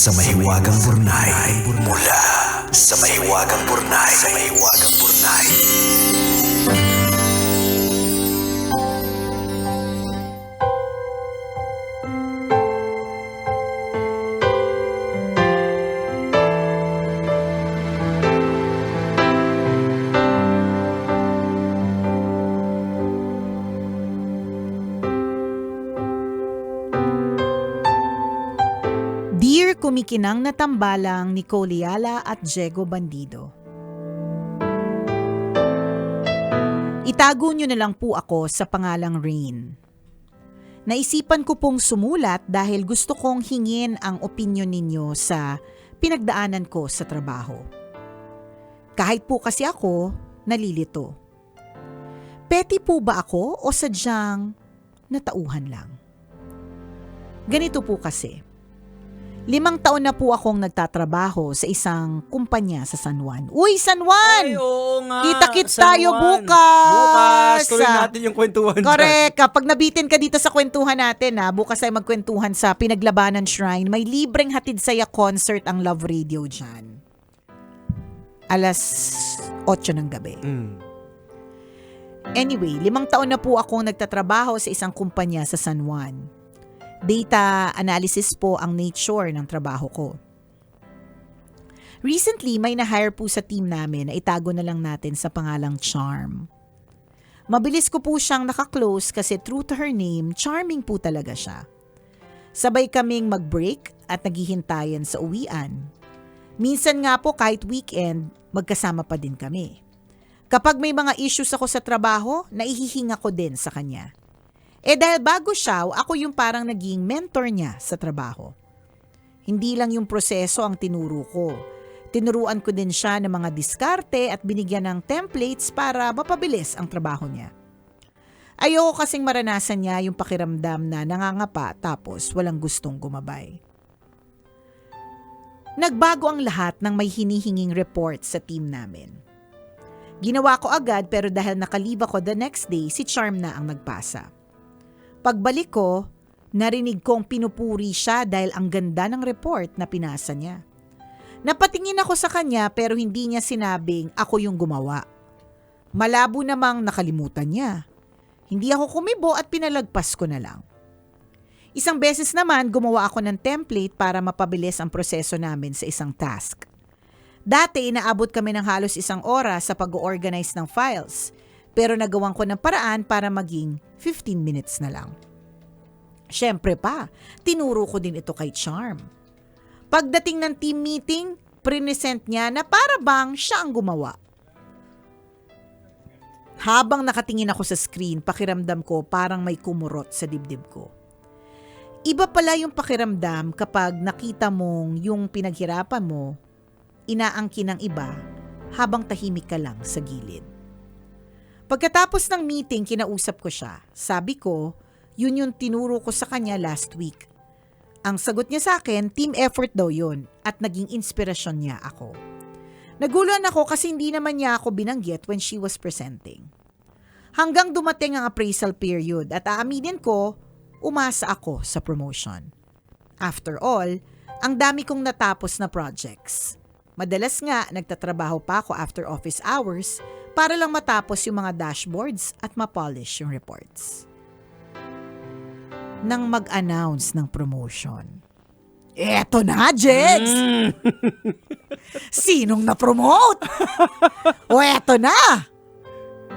sa Mahiwagang Burnay. Mula sa Mahiwagang Burnay. Sa Mahiwagang Burnay. Dear kumikinang na tambalang Nicole Yala at Diego Bandido. Itago nyo na lang po ako sa pangalang Rain. Naisipan ko pong sumulat dahil gusto kong hingin ang opinyon ninyo sa pinagdaanan ko sa trabaho. Kahit po kasi ako, nalilito. Petty po ba ako o sadyang natauhan lang? Ganito po kasi. 5 taon na po akong nagtatrabaho sa isang kumpanya sa San Juan. Uy, San Juan! Ay, oo nga. Kita-kits San tayo Juan. bukas! Tuloy natin yung kwentuhan dyan. Correct. Kapag nabitin ka dito sa kwentuhan natin, bukas ay magkwentuhan sa Pinaglabanan Shrine. May libreng hatid saya concert ang Love Radio dyan. Alas 8 ng gabi. Anyway, 5 taon na po akong nagtatrabaho sa isang kumpanya sa San Juan. Data analysis po ang nature ng trabaho ko. Recently, may na-hire po sa team namin na itago na lang natin sa pangalang Charm. Mabilis ko po siyang nakaklose kasi true to her name, charming po talaga siya. Sabay kaming mag-break at naghihintayan sa uwian. Minsan nga po kahit weekend, magkasama pa din kami. Kapag may mga issues ako sa trabaho, naihihinga ko din sa kanya. Dahil bago siya, ako yung parang naging mentor niya sa trabaho. Hindi lang yung proseso ang tinuro ko. Tinuruan ko din siya ng mga diskarte at binigyan ng templates para mapabilis ang trabaho niya. Ayoko kasing maranasan niya yung pakiramdam na nangangapa tapos walang gustong gumabay. Nagbago ang lahat ng may hinihinging report sa team namin. Ginawa ko agad pero dahil nakalive ako the next day, si Charm na ang nagpasa. Pagbalik ko, narinig kong pinupuri siya dahil ang ganda ng report na pinasa niya. Napatingin ako sa kanya pero hindi niya sinabing ako yung gumawa. Malabo namang nakalimutan niya. Hindi ako kumibo at pinalagpas ko na lang. Isang beses naman gumawa ako ng template para mapabilis ang proseso namin sa isang task. Dati inaabot kami ng halos 1 oras sa pag-organize ng files. Pero nagawan ko ng paraan para maging 15 minutes na lang. Siyempre pa, tinuro ko din ito kay Charm. Pagdating ng team meeting, present niya na para bang siya ang gumawa. Habang nakatingin ako sa screen, pakiramdam ko parang may kumurot sa dibdib ko. Iba pala yung pakiramdam kapag nakita mong yung pinaghirapan mo, inaangkin ng iba habang tahimik ka lang sa gilid. Pagkatapos ng meeting, kinausap ko siya. Sabi ko, yun yung tinuro ko sa kanya last week. Ang sagot niya sa akin, team effort daw yun at naging inspirasyon niya ako. Naguluhan ako kasi hindi naman niya ako binanggit when she was presenting. Hanggang dumating ang appraisal period at aaminin ko, umasa ako sa promotion. After all, ang dami kong natapos na projects. Madalas nga, nagtatrabaho pa ako after office hours para lang matapos yung mga dashboards at ma-polish yung reports. Nang mag-announce ng promotion. Eto na, Jegs! Sinong na-promote? O eto na!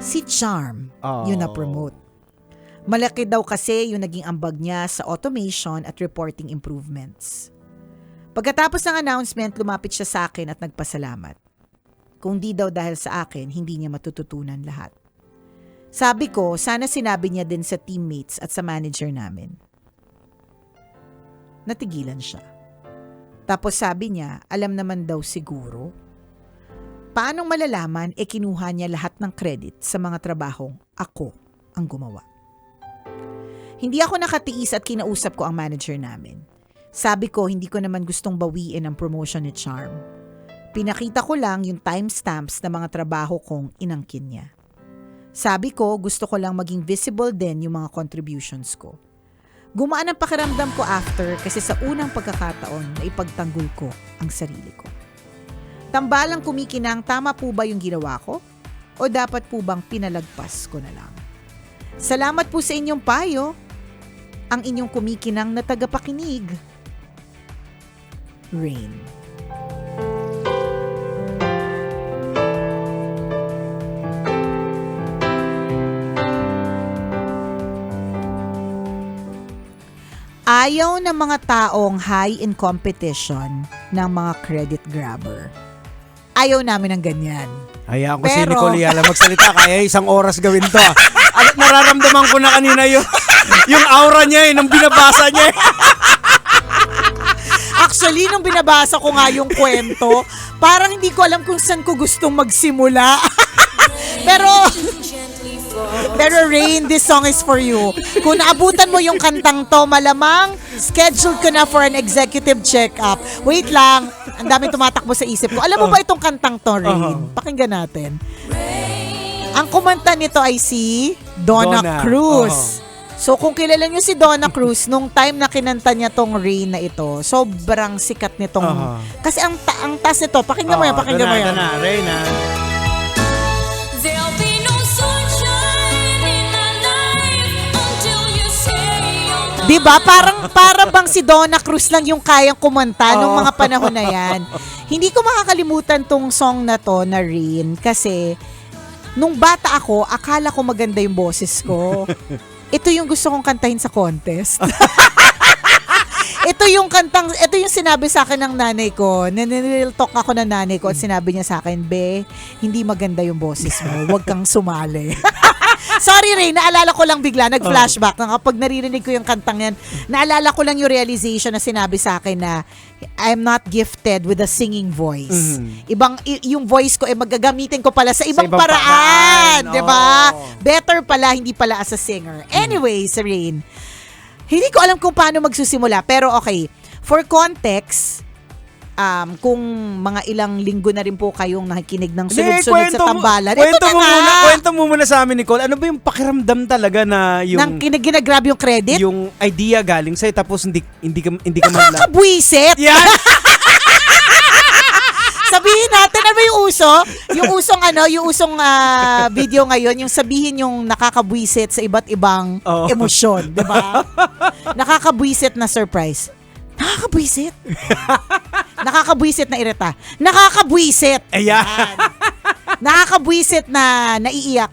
Si Charm, yung na-promote. Malaki daw kasi yung naging ambag niya sa automation at reporting improvements. Pagkatapos ng announcement, lumapit siya sa akin at nagpasalamat. Kung di daw dahil sa akin, hindi niya matututunan lahat. Sabi ko, sana sinabi niya din sa teammates at sa manager namin. Natigilan siya. Tapos sabi niya, alam naman daw siguro. Paanong malalaman, kinuha niya lahat ng credit sa mga trabahong ako ang gumawa. Hindi ako nakatiis at kinausap ko ang manager namin. Sabi ko, hindi ko naman gustong bawiin ang promotion ni Charm. Pinakita ko lang yung timestamps na mga trabaho kong inangkin niya. Sabi ko, gusto ko lang maging visible din yung mga contributions ko. Gumaan ang pakiramdam ko after kasi sa unang pagkakataon na ipagtanggol ko ang sarili ko. Tambalang kumikinang, tama po ba yung ginawa ko? O dapat po bang pinalagpas ko na lang? Salamat po sa inyong payo, ang inyong kumikinang na tagapakinig. Rain. Ayaw ng mga taong high in competition ng mga credit grabber. Ayaw namin ng ganyan. Hayaan ko si Pero- Nicole Yala magsalita. Kaya isang oras gawin to. Nararamdaman ko na kanina yung aura niya nung binabasa niya. Actually, nung binabasa ko nga yung kwento, parang hindi ko alam kung saan ko gustong magsimula. Pero Rain, this song is for you. Kung naabutan mo yung kantang to, malamang scheduled ko na for an executive check-up. Wait lang, ang daming tumatakbo sa isip ko. Alam mo ba itong kantang to, Rain? Pakinggan natin. Ang kumanta nito ay si Donna Cruz. So kung kilala niyo si Donna Cruz, nung time na kinanta niya tong Rain na ito, sobrang sikat nitong... Kasi ang taas nito, pakinggan mo yan, pakinggan mo yan. Rain, There'll be no sunshine in my life until you say you're not. Diba? Para bang si Donna Cruz lang yung kayang kumanta nung mga panahon na yan. Hindi ko makakalimutan tong song na to na Rain kasi nung bata ako, akala ko maganda yung boses ko. Ito yung gusto kong kantahin sa contest. Ito yung sinabi sa akin ng nanay ko. Nanil talk ako ng nanay ko at sinabi niya sa akin, Be, hindi maganda yung boses mo. Huwag kang sumali. Sorry, Ray, naalala ko lang bigla, nag-flashback. Kapag naririnig ko yung kantang yan, naalala ko lang yung realization na sinabi sa akin na I'm not gifted with a singing voice. Yung voice ko magagamitin ko pala sa ibang paraan. Diba? Better pala, hindi pala as a singer. Anyways, Rain, hindi ko alam kung paano magsusimula, pero okay. For context, kung mga ilang linggo na rin po kayong nakikinig ng sunod-sunod sa tambalan. Kwento mo muna sa amin, Nicole. Ano ba yung pakiramdam talaga na yung... Nang ginagrab yung credit? Yung idea galing sa'yo tapos hindi ka man lang... Nakakabwisit! Yan! Sabihin natin, ano ba yung uso? Yung usong video ngayon, yung sabihin yung nakakabwisit sa iba't ibang emosyon, di ba? Nakakabwisit na surprise. Nakakabwisit? Nakakabwisit na irita. Nakakabwisit! Ayan. Nakakabwisit na naiiyak.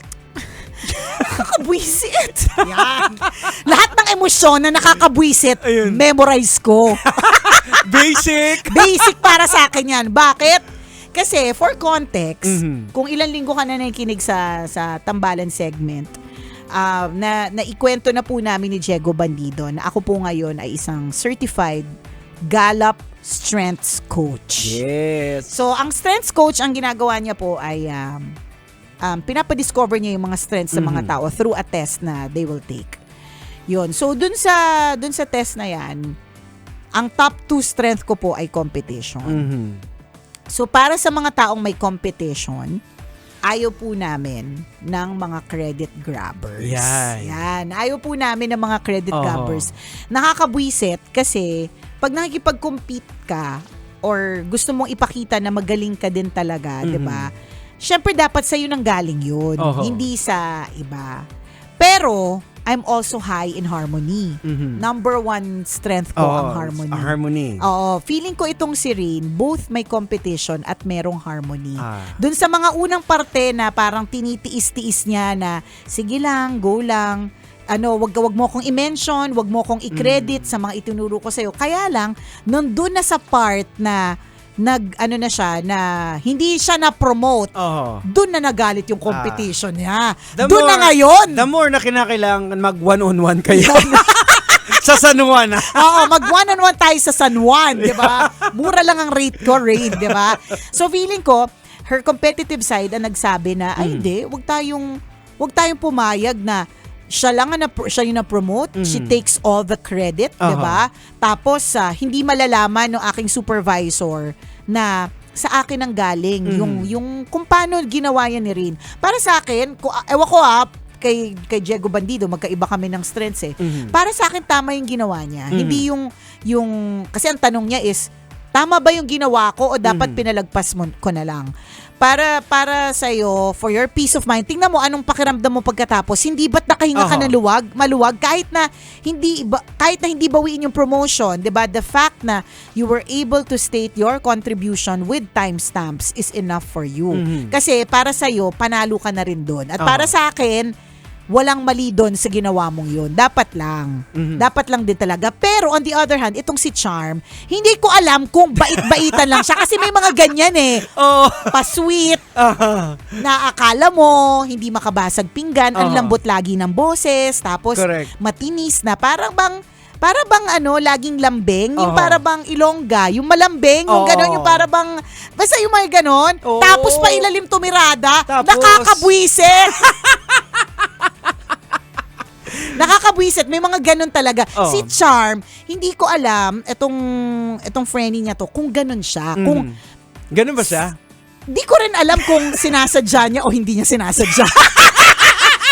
Nakakabwisit! Yan. Lahat ng emosyon na nakakabwisit, Ayun. memorize ko. Basic! Basic para sa akin yan. Bakit? Kasi for context, kung ilang linggo ka na nakikinig sa Tambalan segment, na ikwento na po namin ni Diego Bandido na ako po ngayon ay isang certified Gallup Strengths Coach. Yes. So, ang strengths coach, ang ginagawa niya po ay pinapadiscover niya yung mga strengths sa mga tao through a test na they will take. Yun. So, dun sa test na yan, ang top 2 strength ko po ay competition. So, para sa mga taong may competition, ayaw po namin ng mga credit grabbers. Yan. Ayaw po namin ng mga credit grabbers. Nakakabwisit kasi pag nakikipag-compete ka or gusto mong ipakita na magaling ka din talaga, 'di ba? Syempre dapat sa iyo nang galing 'yun, hindi sa iba. Pero I'm also high in harmony. Number 1 strength ko ang harmony. Harmony. Oo, feeling ko itong si Rain, both may competition at merong harmony. Dun sa mga unang parte na parang tinitiis-tiis niya na, sige lang, go lang, wag mo akong i-mention, wag mo akong i-credit sa mga itinuro ko sa'yo. Kaya lang, nandun na sa part na na hindi siya na-promote, doon na nagalit yung competition niya. Doon na ngayon. The more na kinakailangan mag one-on-one kayo. Sa San Juan. Oo, mag one-on-one tayo sa San Juan, di ba? Mura lang ang rate ko, Rain, di ba? So feeling ko, her competitive side ang nagsabi na, ay hindi, wag tayong pumayag na siya yung na-promote, she takes all the credit, di ba? Tapos, hindi malalaman ng aking supervisor na sa akin ang galing, yung kung paano ginawa yan ni Rin. Para sa akin, ewan ko kay Diego Bandido, magkaiba kami ng strengths eh. Para sa akin tama yung ginawa niya. Hindi yung kasi ang tanong niya is tama ba yung ginawa ko o dapat pinalagpas ko na lang? Para sa iyo, for your peace of mind, tingnan mo anong pakiramdam mo pagkatapos. Hindi ba't nakahinga ka ng maluwag kahit na hindi bawiin yung promotion, 'di ba? The fact na you were able to state your contribution with timestamps is enough for you. Kasi para sa iyo, panalo ka na rin doon. At para sa akin, walang mali doon sa ginawa mong yun. Dapat lang. Dapat lang din talaga. Pero on the other hand, itong si Charm, hindi ko alam kung bait-baitan lang siya. Kasi may mga ganyan eh. Pa-sweet. Na akala mo, hindi makabasag pinggan. Ang lambot lagi ng boses. Tapos Correct. matinis na. Para bang laging lambing, yung para bang ilongga, yung malambing, yung gano'n, yung para bang, basta yung mga gano'n, tapos pa ilalim tumirada, nakakabwisit. Nakakabwisit, may mga ganun talaga. Si Charm, hindi ko alam, etong friendly niya to, kung ganun siya. Kung ganun ba siya? Di ko rin alam kung sinasadya niya o hindi niya sinasadya.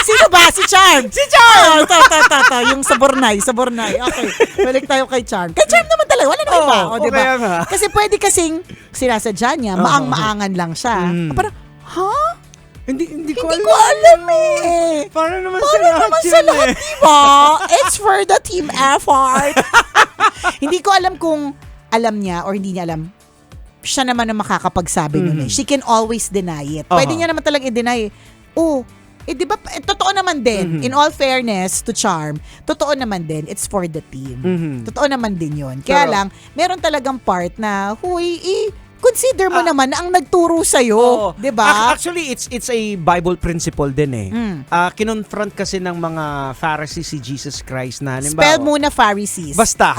Sino ba? Si Charm. Si Charm! Ito. Yung sa Bornay. Okay. Balik tayo kay Charm. Kay Charm naman talaga. Wala naman iba. O, diba? kaya nga. Kasi pwede kasing sinasadya niya, maang-maangan lang siya. Parang, Hindi ko Hindi ko alam eh. Para naman sa lahat, diba? It's for the team effort. Hindi ko alam kung alam niya or hindi niya alam. Siya naman ang makakapagsabi nun eh. She can always deny it. Pwede niya naman talagang i-deny. Di ba, totoo naman din, in all fairness to Charm, totoo naman din, it's for the team. Totoo naman din yun. Kaya lang, meron talagang part na, consider mo naman na ang nagturo sa'yo. Diba? Actually, it's a Bible principle din eh. Kinonfront kasi ng mga Pharisees si Jesus Christ na halimbawa. Spell muna Pharisees. Basta.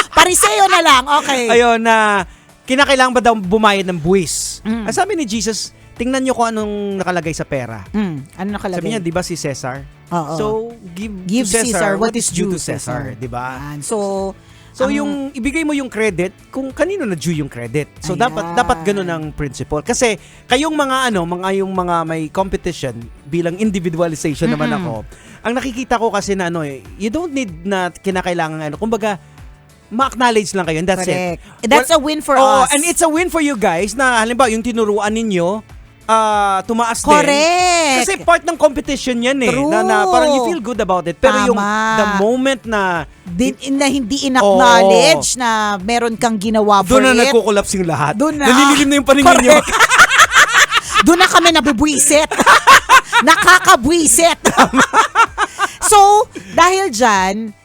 Pariseo na lang, okay. Ayun na, kinakailangan ba daw bumayad ng buwis? Ang sabi ni Jesus, tingnan nyo kung anong nakalagay sa pera. Ano nakalagay? Sabi niya, di ba si Cesar? Oo. So, give to Cesar what is due to Cesar. Di ba? So yung ibigay mo yung credit kung kanino na due yung credit. So dapat ganoon ang principle. Kasi kayong mga yung mga may competition bilang individualization naman ako. Ang nakikita ko kasi na you don't need na kinakailangan kumbaga ma-acknowledge lang kayo and that's Correct. it. That's a win for us. And it's a win for you guys na halimbawa yung tinuruan ninyo tumaas Correct. din. Kasi part ng competition yan eh. True. Na parang you feel good about it. Pero yung the moment na hindi in-acknowledge na meron kang ginawa for doon na it. nagko-collapse yung lahat. Doon na. Nanililim na yung paningin nyo. Doon na kami nabibwisit. Nakakabwisit. So, dahil dyan,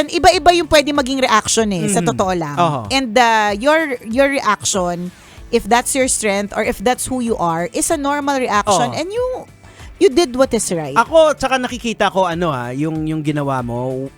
iba-iba yung pwede maging reaction sa totoo lang. And your reaction, if that's your strength or if that's who you are, is a normal reaction and you did what is right. Ako, tsaka nakikita ko yung ginawa mo,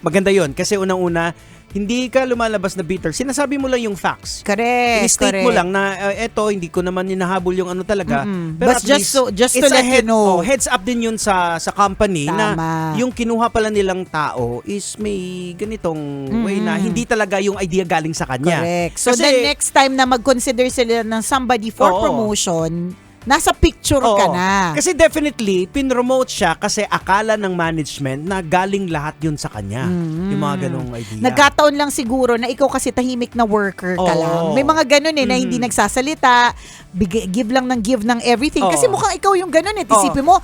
maganda yun. Kasi unang-una, hindi ka lumalabas na bitter. Sinasabi mo lang yung facts. Correct. I-state mo lang na eto, hindi ko naman hinahabol yung talaga. Pero But at least, just to let you know. Heads up din yun sa company. Tama. Na yung kinuha pala nilang tao is may ganitong way na hindi talaga yung idea galing sa kanya. Correct. So Kasi, the next time na mag-consider sila ng somebody for promotion, nasa picture ka na. Kasi definitely, pinromote siya kasi akala ng management na galing lahat yun sa kanya. Yung mga ganong idea. Nagkataon lang siguro na ikaw kasi tahimik na worker ka lang. May mga ganon na hindi nagsasalita, give lang ng give ng everything. Kasi mukhang ikaw yung ganon Isipin mo,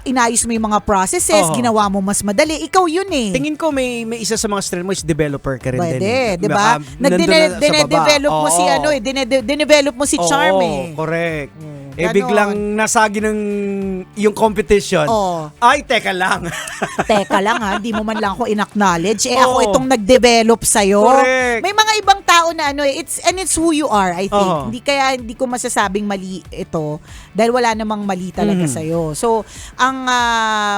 inayos mo yung mga processes, ginawa mo mas madali. Ikaw yun Tingin ko may isa sa mga strength mo is developer ka rin din. Pwede, di ba? Nagde-develop mo si dinedevelop mo si Charm Correct. Biglang nasagi ng yung competition. Ay, teka lang. Teka lang hindi mo man lang ako in-acknowledge. Ako itong nag-develop sa'yo. Correct. May mga ibang tao na it's who you are, I think. Hindi ko masasabing mali ito dahil wala namang mali talaga sa'yo. So, ang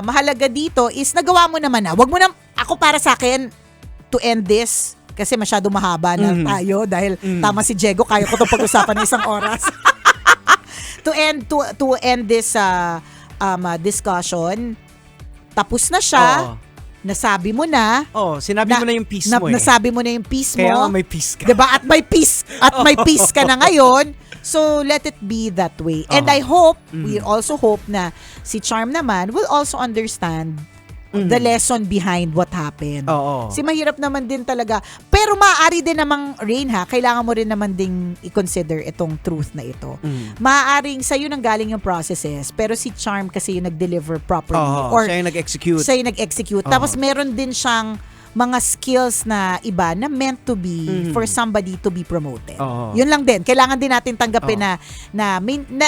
mahalaga dito is nagawa mo naman na. Wag mo na, ako para sa akin, to end this, kasi masyado mahaba na tayo dahil tama si Diego, kaya ko itong pag-usapan ng 1 oras. To end this discussion, tapos na siya. Nasabi mo na. Sinabi mo na yung peace mo Nasabi mo na yung peace mo. Kaya may peace ka. Diba? At may peace ka na ngayon. So, let it be that way. And I hope, we also hope na si Charm naman will also understand the lesson behind what happened. Oo. Kasi mahirap naman din talaga. Pero maaari din namang, Rain ha, kailangan mo rin naman ding i-consider itong truth na ito. Maaaring sa'yo nang galing yung processes, pero si Charm kasi yung nag-deliver properly. Or siya yung nag-execute. siya yung nag-execute. Tapos meron din siyang mga skills na iba na meant to be for somebody to be promoted. Yun lang din. Kailangan din natin tanggapin na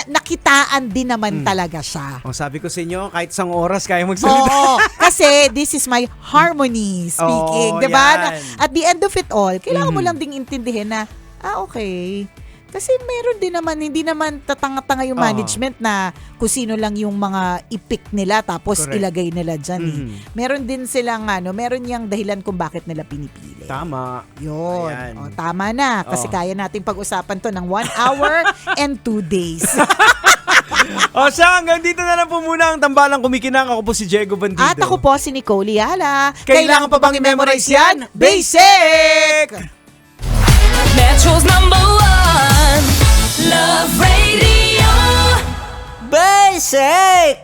nakitaan din naman talaga siya. Sabi ko sa inyo, kahit isang oras kaya magsalita. Oo, kasi this is my harmony speaking, 'di ba? yan. At the end of it all, kailangan mo lang ding intindihin na okay. Kasi meron din naman, hindi naman tatanga-tanga yung management na kung sino lang yung mga i-pick nila tapos Correct. ilagay nila dyan. Meron din silang meron yung dahilan kung bakit nila pinipili. Tama. Yun. Ayan. O, tama na. Kasi kaya natin pag-usapan to ng 1 hour and 2 days. Siya, hanggang dito na lang po muna ang tambalang kumikinang. Ako po si Diego Bandido. At ako po si Nicole Yala. Kailangan pa bang i-memorize yan? Basic! Metro's #1 Love Radio. Basic!